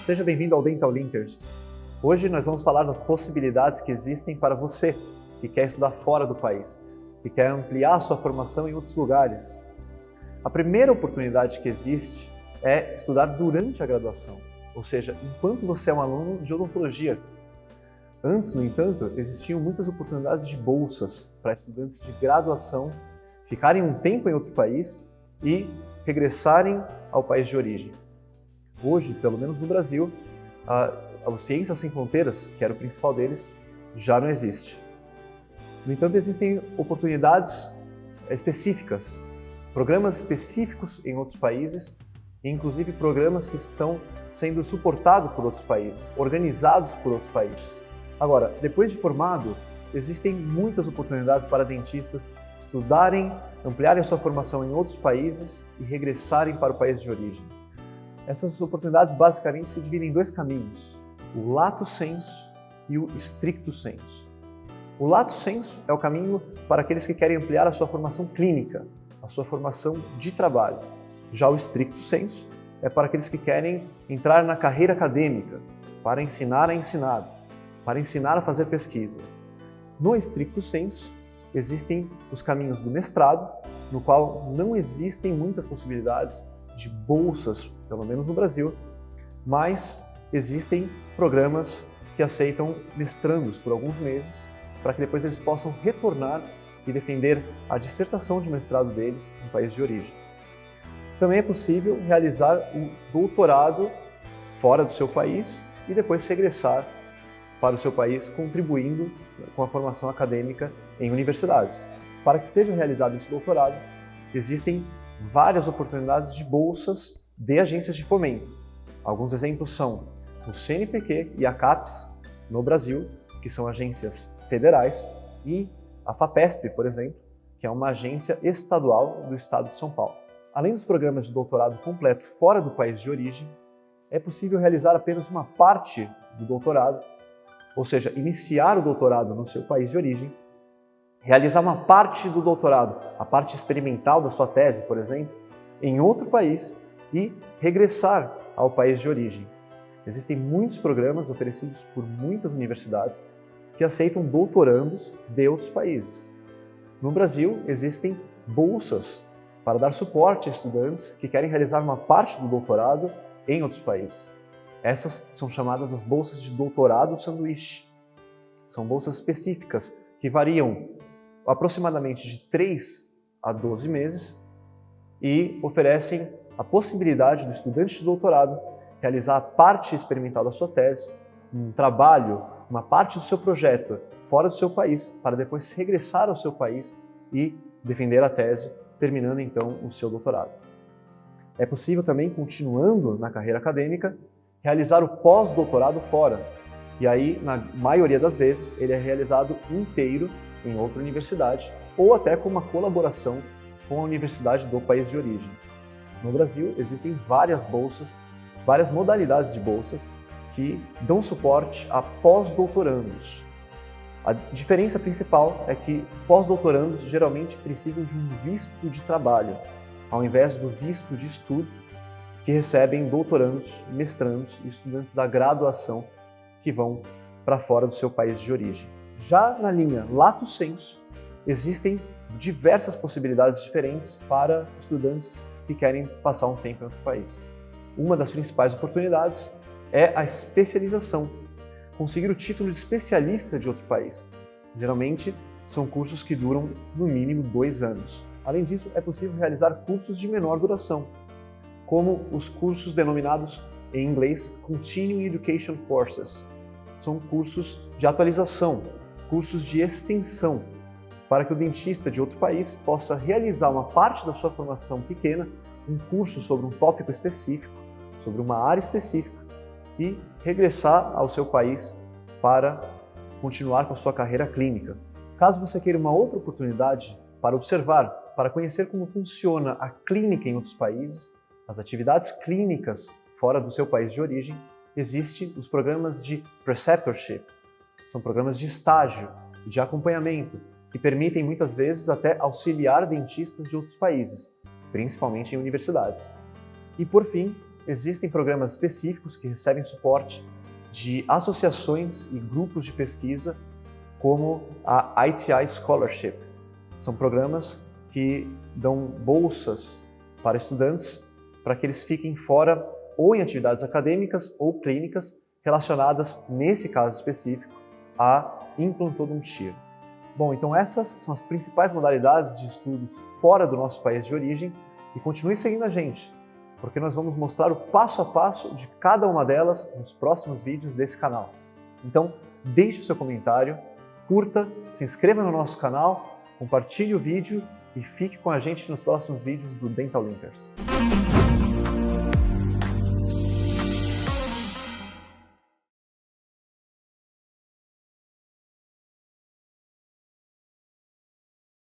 Seja bem-vindo ao Dental Linkers. Hoje nós vamos falar das possibilidades que existem para você que quer estudar fora do país, que quer ampliar a sua formação em outros lugares. A primeira oportunidade que existe é estudar durante a graduação, ou seja, enquanto você é um aluno de odontologia. Antes, no entanto, existiam muitas oportunidades de bolsas para estudantes de graduação ficarem um tempo em outro país e regressarem ao país de origem. Hoje, pelo menos no Brasil, a Ciências Sem Fronteiras, que era o principal deles, já não existe. No entanto, existem oportunidades específicas, programas específicos em outros países, e inclusive programas que estão sendo suportados por outros países, organizados por outros países. Agora, depois de formado, existem muitas oportunidades para dentistas estudarem, ampliarem sua formação em outros países e regressarem para o país de origem. Essas oportunidades basicamente se dividem em dois caminhos, o lato sensu e o stricto sensu. O lato sensu é o caminho para aqueles que querem ampliar a sua formação clínica, a sua formação de trabalho. Já o stricto sensu é para aqueles que querem entrar na carreira acadêmica, para ensinar a ensinar, para ensinar a fazer pesquisa. No stricto sensu, existem os caminhos do mestrado, no qual não existem muitas possibilidades de bolsas, pelo menos no Brasil, mas existem programas que aceitam mestrandos por alguns meses, para que depois eles possam retornar e defender a dissertação de mestrado deles no país de origem. Também é possível realizar o doutorado fora do seu país e depois regressar para o seu país, contribuindo com a formação acadêmica em universidades. Para que seja realizado esse doutorado, existem várias oportunidades de bolsas de agências de fomento. Alguns exemplos são o CNPq e a CAPES no Brasil, que são agências federais, e a FAPESP, por exemplo, que é uma agência estadual do estado de São Paulo. Além dos programas de doutorado completo fora do país de origem, é possível realizar apenas uma parte do doutorado, ou seja, iniciar o doutorado no seu país de origem, realizar uma parte do doutorado, a parte experimental da sua tese, por exemplo, em outro país e regressar ao país de origem. Existem muitos programas oferecidos por muitas universidades que aceitam doutorandos de outros países. No Brasil, existem bolsas para dar suporte a estudantes que querem realizar uma parte do doutorado em outros países. Essas são chamadas as bolsas de doutorado sanduíche. São bolsas específicas que variam aproximadamente de 3 a 12 meses e oferecem a possibilidade do estudante de doutorado realizar a parte experimental da sua tese, um trabalho, uma parte do seu projeto fora do seu país, para depois regressar ao seu país e defender a tese, terminando então o seu doutorado. É possível também, continuando na carreira acadêmica, realizar o pós-doutorado fora. E aí, na maioria das vezes, ele é realizado inteiro em outra universidade ou até com uma colaboração com a universidade do país de origem. No Brasil, existem várias bolsas, várias modalidades de bolsas que dão suporte a pós-doutorandos. A diferença principal é que pós-doutorandos geralmente precisam de um visto de trabalho, ao invés do visto de estudo que recebem doutorandos, mestrandos e estudantes da graduação que vão para fora do seu país de origem. Já na linha lato sensu, existem diversas possibilidades diferentes para estudantes que querem passar um tempo em outro país. Uma das principais oportunidades é a especialização, conseguir o título de especialista de outro país. Geralmente, são cursos que duram no mínimo 2 anos. Além disso, é possível realizar cursos de menor duração, como os cursos denominados em inglês Continuing Education Courses. São cursos de atualização, cursos de extensão, para que o dentista de outro país possa realizar uma parte da sua formação pequena, um curso sobre um tópico específico, sobre uma área específica, e regressar ao seu país para continuar com a sua carreira clínica. Caso você queira uma outra oportunidade para observar, para conhecer como funciona a clínica em outros países, as atividades clínicas fora do seu país de origem, existem os programas de preceptorship. São programas de estágio, de acompanhamento, que permitem muitas vezes até auxiliar dentistas de outros países, principalmente em universidades. E por fim, existem programas específicos que recebem suporte de associações e grupos de pesquisa, como a ITI Scholarship. São programas que dão bolsas para estudantes para que eles fiquem fora ou em atividades acadêmicas ou clínicas relacionadas, nesse caso específico, à implantodontia. Bom, então essas são as principais modalidades de estudos fora do nosso país de origem e continue seguindo a gente, porque nós vamos mostrar o passo a passo de cada uma delas nos próximos vídeos desse canal. Então, deixe o seu comentário, curta, se inscreva no nosso canal, compartilhe o vídeo e fique com a gente nos próximos vídeos do Dental Linkers.